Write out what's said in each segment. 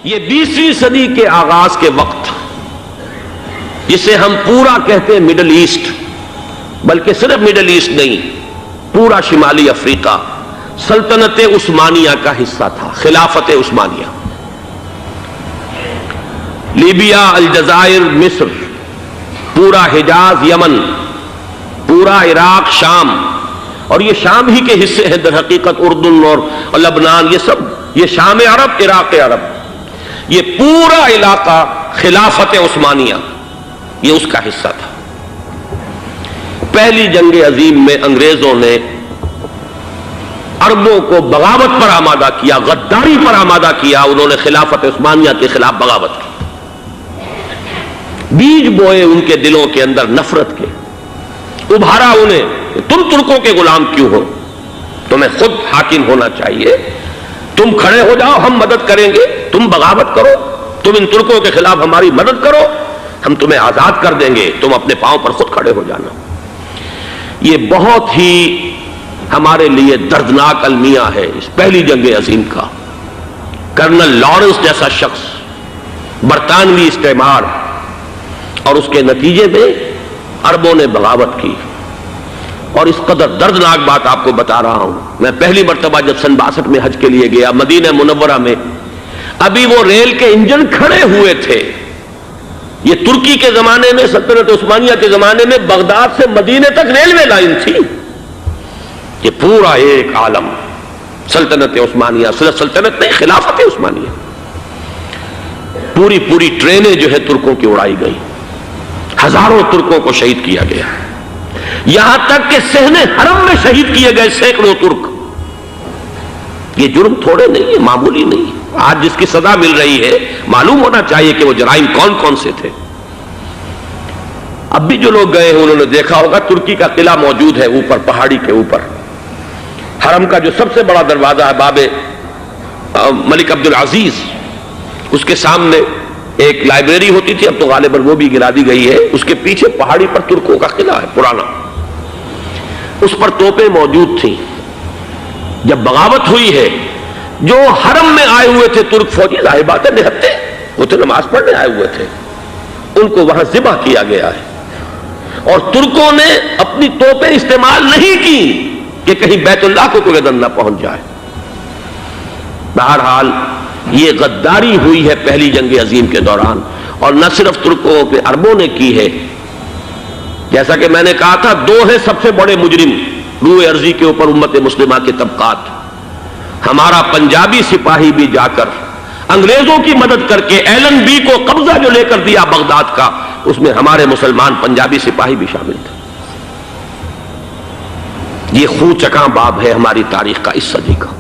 یہ 20ویں صدی کے آغاز کے وقت، جسے ہم پورا کہتے ہیں مڈل ایسٹ، بلکہ صرف مڈل ایسٹ نہیں، پورا شمالی افریقہ سلطنت عثمانیہ کا حصہ تھا، خلافت عثمانیہ۔ لیبیا، الجزائر، مصر، پورا حجاز، یمن، پورا عراق، شام، اور یہ شام ہی کے حصے ہیں در حقیقت، اردن اور لبنان، یہ شام عرب، عراق عرب، یہ پورا علاقہ خلافت عثمانیہ یہ اس کا حصہ تھا۔ پہلی جنگ عظیم میں انگریزوں نے عربوں کو بغاوت پر آمادہ کیا، غداری پر آمادہ کیا، انہوں نے خلافت عثمانیہ کے خلاف بغاوت کی، بیج بوئے ان کے دلوں کے اندر نفرت کے، ابھارا انہیں کہ تم ترکوں کے غلام کیوں ہو، تمہیں خود حاکم ہونا چاہیے، تم کھڑے ہو جاؤ، ہم مدد کریں گے، تم بغاوت کرو، تم ان ترکوں کے خلاف ہماری مدد کرو، ہم تمہیں آزاد کر دیں گے، تم اپنے پاؤں پر خود کھڑے ہو جانا۔ یہ بہت ہی ہمارے لیے دردناک المیہ ہے اس پہلی جنگ عظیم کا۔ کرنل لارنس جیسا شخص، برطانوی استعمار، اور اس کے نتیجے میں عربوں نے بغاوت کی۔ اور اس قدر دردناک بات آپ کو بتا رہا ہوں، میں پہلی مرتبہ جب سن 62 میں حج کے لیے گیا مدینہ منورہ میں، ابھی وہ ریل کے انجن کھڑے ہوئے تھے۔ یہ ترکی کے زمانے میں، سلطنت عثمانیہ کے زمانے میں بغداد سے مدینے تک ریلوے لائن تھی۔ یہ پورا ایک عالم سلطنت عثمانیہ، سلطنت نہیں، خلافت عثمانیہ، پوری ٹرینیں جو ہے ترکوں کی اڑائی گئی، ہزاروں ترکوں کو شہید کیا گیا، یہاں تک کہ صحن حرم میں شہید کیے گئے سینکڑوں ترک۔ یہ جرم تھوڑے نہیں ہے، معمولی نہیں۔ آج جس کی سزا مل رہی ہے، معلوم ہونا چاہیے کہ وہ جرائم کون کون سے تھے۔ اب بھی جو لوگ گئے ہیں انہوں نے دیکھا ہوگا، ترکی کا قلعہ موجود ہے اوپر پہاڑی کے اوپر، حرم کا جو سب سے بڑا دروازہ ہے باب ملک عبدالعزیز، اس کے سامنے ایک لائبریری ہوتی تھی، اب تو غالباً وہ بھی گرا دی گئی ہے، اس کے پیچھے پہاڑی پر ترکوں کا قلعہ ہے پرانا، اس پر توپیں موجود تھیں۔ جب بغاوت ہوئی ہے، جو حرم میں آئے ہوئے تھے ترک فوجی، ظاہر بات ہے نہتے، وہ تو نماز پڑھنے آئے ہوئے تھے، ان کو وہاں ذبح کیا گیا ہے، اور ترکوں نے اپنی توپیں استعمال نہیں کی کہ کہیں بیت اللہ کو کوئی عدن نہ پہنچ جائے۔ بہرحال یہ غداری ہوئی ہے پہلی جنگ عظیم کے دوران، اور نہ صرف ترکوں پہ عربوں نے کی ہے۔ جیسا کہ میں نے کہا تھا، دو ہیں سب سے بڑے مجرم روئے ارضی کے اوپر امت مسلمہ کے طبقات۔ ہمارا پنجابی سپاہی بھی جا کر انگریزوں کی مدد کر کے ایلن بی کو قبضہ جو لے کر دیا بغداد کا، اس میں ہمارے مسلمان پنجابی سپاہی بھی شامل تھے۔ یہ خون چکاں باب ہے ہماری تاریخ کا اس صدی کا۔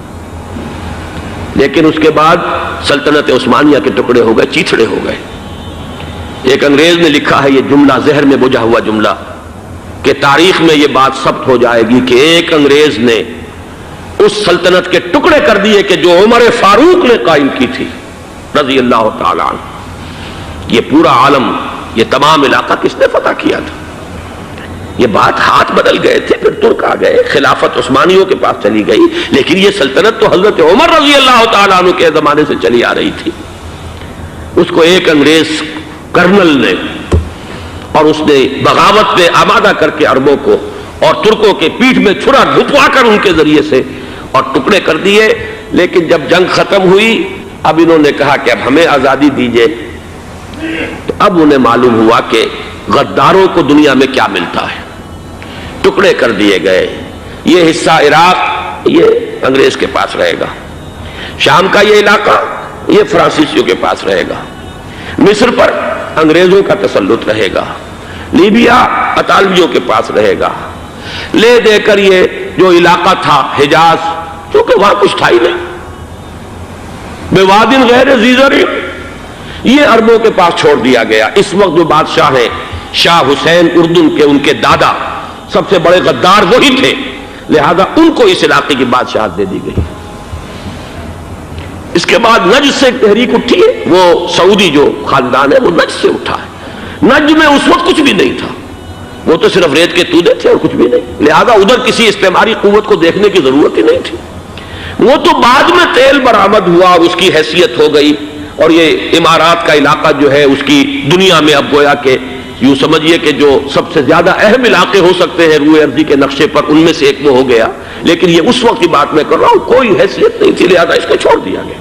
لیکن اس کے بعد سلطنت عثمانیہ کے ٹکڑے ہو گئے، چیتھڑے ہو گئے۔ ایک انگریز نے لکھا ہے یہ جملہ، ذہن میں بجھا ہوا جملہ، کہ تاریخ میں یہ بات ثبت ہو جائے گی کہ ایک انگریز نے اس سلطنت کے ٹکڑے کر دیے کہ جو عمر فاروق نے قائم کی تھی رضی اللہ تعالی عنہ۔ یہ پورا عالم، یہ تمام علاقہ کس نے فتح کیا تھا؟ یہ بات ہاتھ بدل گئے تھے، پھر ترک آ گئے، خلافت عثمانیوں کے پاس چلی گئی، لیکن یہ سلطنت تو حضرت عمر رضی اللہ تعالیٰ عنہ کے زمانے سے چلی آ رہی تھی۔ اس کو ایک انگریز کرنل نے، اور اس نے بغاوت پہ آمادہ کر کے عربوں کو اور ترکوں کے پیٹھ میں چھرا گھپوا کر ان کے ذریعے سے اور ٹکڑے کر دیے۔ لیکن جب جنگ ختم ہوئی، اب انہوں نے کہا کہ اب ہمیں آزادی دیجیے، تو اب انہیں معلوم ہوا کہ غداروں کو دنیا میں کیا ملتا ہے، ٹکڑے کر دیے گئے۔ یہ حصہ عراق یہ انگریز کے پاس رہے گا، شام کا یہ علاقہ یہ فرانسیسیوں کے پاس رہے گا، مصر پر انگریزوں کا تسلط رہے گا، لیبیا اطالویوں کے پاس رہے گا، لے دے کر یہ جو علاقہ تھا حجاز، کیونکہ وہاں کچھ تھا ہی نہیں، بوادن غیر ذی زرع، یہ عربوں کے پاس چھوڑ دیا گیا۔ اس وقت جو بادشاہ ہیں شاہ حسین اردن کے، ان کے دادا سب سے بڑے غدار وہی تھے، لہذا ان کو اس علاقے کی بادشاہت دے دی گئی۔ اس کے بعد نجد سے ایک تحریک اٹھی ہے، وہ سعودی جو خاندان ہے وہ نجد سے اٹھا ہے۔ نجد میں اس وقت کچھ بھی نہیں تھا، وہ تو صرف ریت کے تودے تھے اور کچھ بھی نہیں، لہذا ادھر کسی استعماری قوت کو دیکھنے کی ضرورت ہی نہیں تھی۔ وہ تو بعد میں تیل برآمد ہوا اور اس کی حیثیت ہو گئی، اور یہ امارات کا علاقہ جو ہے اس کی دنیا میں اب گویا کہ یوں سمجھیے کہ جو سب سے زیادہ اہم علاقے ہو سکتے ہیں روئے ارضی کے نقشے پر، ان میں سے ایک وہ ہو گیا. لیکن یہ اس وقت کی بات میں کر رہا ہوں، کوئی حیثیت نہیں تھی، لہذا اس کو چھوڑ دیا گیا.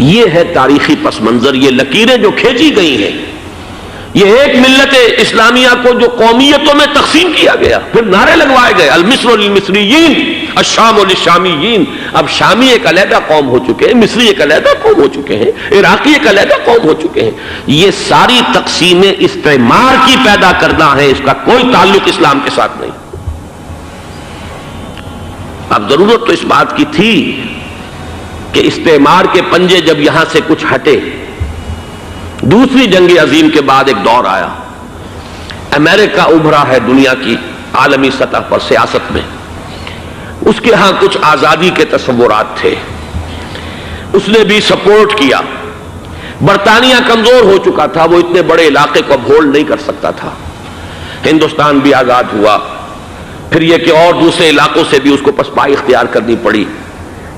یہ ہے تاریخی پس منظر، یہ لکیریں جو کھینچی گئی ہیں. یہ ایک ملت اسلامیہ کو جو قومیتوں میں تقسیم کیا گیا، پھر نعرے لگوائے گئے المصر للمصریین الشام للشامیین. اب شامی ایک علیحدہ قوم ہو چکے ہیں، مصری ایک علیحدہ قوم ہو چکے ہیں، عراقی ایک علیحدہ قوم ہو چکے ہیں. یہ ساری تقسیمیں استعمار کی پیدا کردہ ہیں، اس کا کوئی تعلق اسلام کے ساتھ نہیں. اب ضرورت تو اس بات کی تھی کہ استعمار کے پنجے جب یہاں سے کچھ ہٹے، دوسری جنگ عظیم کے بعد ایک دور آیا، امریکہ ابھرا ہے دنیا کی عالمی سطح پر سیاست میں. اس کے ہاں کچھ آزادی کے تصورات تھے، اس نے بھی سپورٹ کیا. برطانیہ کمزور ہو چکا تھا، وہ اتنے بڑے علاقے کو اب ہولڈ نہیں کر سکتا تھا. ہندوستان بھی آزاد ہوا، پھر یہ کہ اور دوسرے علاقوں سے بھی اس کو پسپائی اختیار کرنی پڑی.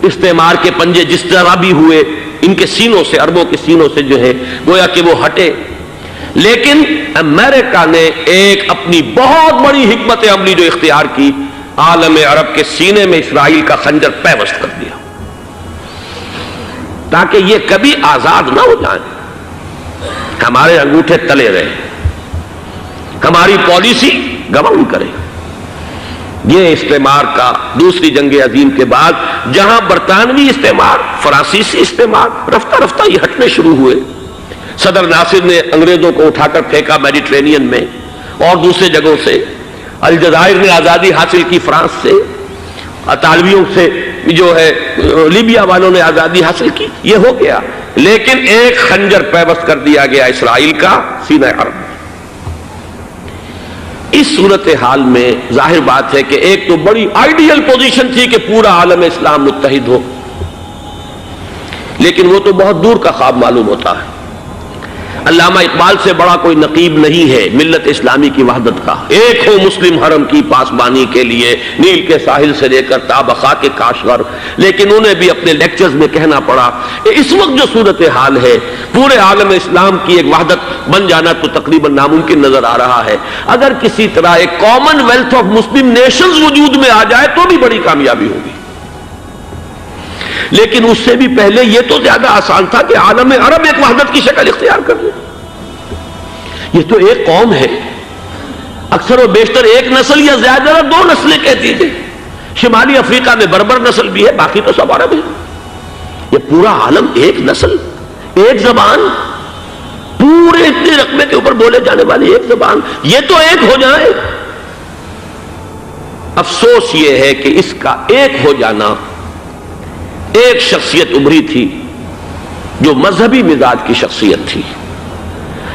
استعمار کے پنجے جس طرح بھی ہوئے، ان کے سینوں سے، عربوں کے سینوں سے جو ہے گویا کہ وہ ہٹے. لیکن امریکہ نے ایک اپنی بہت بڑی حکمت عملی جو اختیار کی، عالم عرب کے سینے میں اسرائیل کا خنجر پیوست کر دیا تاکہ یہ کبھی آزاد نہ ہو جائیں، ہمارے انگوٹھے تلے رہے، ہماری پالیسی گورن کرے. یہ استعمار کا دوسری جنگ عظیم کے بعد جہاں برطانوی استعمار، فرانسیسی استعمار رفتہ رفتہ یہ ہٹنے شروع ہوئے. صدر ناصر نے انگریزوں کو اٹھا کر پھینکا میڈیٹرینین میں اور دوسرے جگہوں سے. الجزائر نے آزادی حاصل کی فرانس سے، اطالویوں سے جو ہے لیبیا والوں نے آزادی حاصل کی. یہ ہو گیا، لیکن ایک خنجر پیوست کر دیا گیا اسرائیل کا سینہ عرب. اس صورتحال میں ظاہر بات ہے کہ ایک تو بڑی آئیڈیل پوزیشن تھی کہ پورا عالم اسلام متحد ہو، لیکن وہ تو بہت دور کا خواب معلوم ہوتا ہے. علامہ اقبال سے بڑا کوئی نقیب نہیں ہے ملت اسلامی کی وحدت کا. ایک ہو مسلم حرم کی پاسبانی کے لیے، نیل کے ساحل سے لے کر تا بخاک کاشغر. لیکن انہیں بھی اپنے لیکچرز میں کہنا پڑا کہ اس وقت جو صورتحال ہے، پورے عالم اسلام کی ایک وحدت بن جانا تو تقریباً ناممکن نظر آ رہا ہے. اگر کسی طرح ایک common wealth of Muslim nations وجود میں آ جائے تو بھی بڑی کامیابی ہوگی. لیکن اس سے بھی پہلے یہ تو زیادہ آسان تھا کہ عالم عرب ایک وحدت کی شکل اختیار کر لے. یہ تو ایک قوم ہے، اکثر و بیشتر ایک نسل یا زیادہ دو نسلیں کہتی تھیں. شمالی افریقہ میں بربر نسل بھی ہے، باقی تو سب عرب ہے. یہ پورا عالم ایک نسل، ایک زبان، پورے اتنے رقبے کے اوپر بولے جانے والی ایک زبان، یہ تو ایک ہو جائے. افسوس یہ ہے کہ اس کا ایک ہو جانا، ایک شخصیت ابھری تھی جو مذہبی مزاج کی شخصیت تھی،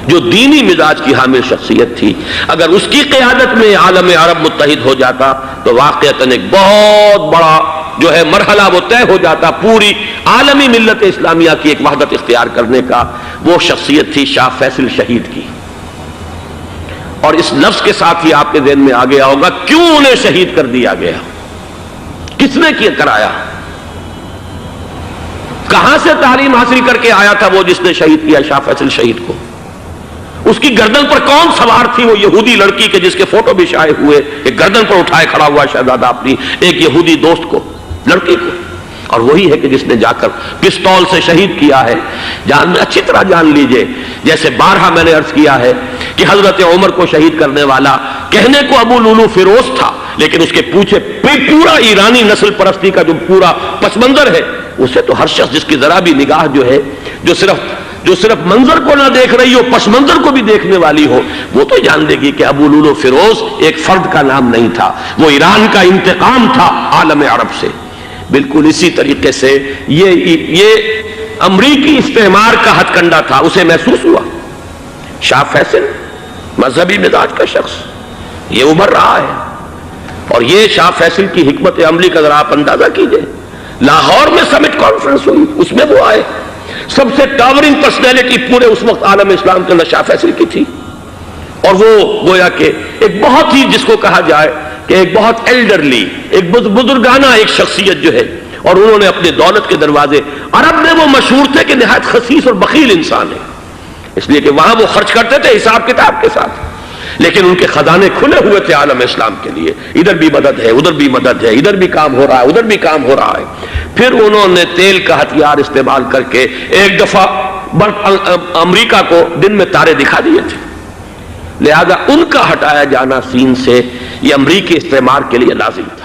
جو دینی مزاج کی حامل شخصیت تھی. اگر اس کی قیادت میں عالم عرب متحد ہو جاتا تو واقعتاً ایک بہت بڑا جو ہے مرحلہ وہ طے ہو جاتا پوری عالمی ملت اسلامیہ کی ایک وحدت اختیار کرنے کا. وہ شخصیت تھی شاہ فیصل شہید کی. اور اس لفظ کے ساتھ ہی آپ کے ذہن میں آ گیا ہوگا کیوں انہیں شہید کر دیا گیا، کس نے کیا کرایا، کہاں سے تعلیم حاصل کر کے آیا تھا وہ جس نے شہید کیا شاہ فیصل شہید کو. اس کی گردن پر کون سوار تھی، وہ یہودی لڑکی کے جس کے فوٹو بھی شائع ہوئے، ایک گردن پر اٹھائے کھڑا ہوا شہزادہ اپنی ایک یہودی دوست کو، لڑکی کو. اور وہی ہے کہ جس نے جا کر پستول سے شہید کیا ہے. جان میں اچھی طرح جان لیجئے، جیسے بارہا میں نے عرض کیا ہے کہ حضرت عمر کو شہید کرنے والا کہنے کو ابو لولو فیروز تھا، لیکن اس کے پیچھے پورا ایرانی نسل پرستی کا جو پورا پس منظر ہے، اسے تو ہر شخص جس کی ذرا بھی نگاہ جو ہے جو صرف منظر کو نہ دیکھ رہی ہو، پس منظر کو بھی دیکھنے والی ہو، وہ تو جان لے گی کہ ابو لولو فیروز ایک فرد کا نام نہیں تھا، وہ ایران کا انتقام تھا عالم عرب سے. بالکل اسی طریقے سے یہ امریکی استعمار کا ہتھ کنڈا تھا، اسے محسوس ہوا. شاہ فیصل مذہبی مزاج کا شخص یہ ابھر رہا ہے، اور یہ شاہ فیصل کی حکمت عملی کا ذرا آپ اندازہ کیجئے. لاہور میں سمٹ کانفرنس ہوئی، اس میں وہ آئے، سب سے ٹاورنگ پرسنالٹی پورے اس وقت عالم اسلام کے اندر شاہ فیصل کی تھی. اور وہ گویا کہ ایک بہت ہی جس کو کہا جائے کہ ایک بہت ایلڈرلی، ایک بزرگانہ ایک شخصیت جو ہے، اور انہوں نے اپنے دولت کے دروازے، عرب میں وہ مشہور تھے کہ نہایت خسیس اور بخیل انسان ہے، اس لیے کہ وہاں وہ خرچ کرتے تھے حساب کتاب کے ساتھ، لیکن ان کے خزانے کھلے ہوئے تھے عالم اسلام کے لیے، ادھر بھی مدد ہے، ادھر بھی مدد ہے، ادھر بھی کام ہو رہا ہے، ادھر بھی کام ہو رہا ہے۔ پھر انہوں نے تیل کا ہتھیار استعمال کر کے ایک دفعہ امریکہ کو دن میں تارے دکھا دیے تھے، لہذا ان کا ہٹایا جانا سین سے یہ امریکی استعمار کے لیے لازم تھا۔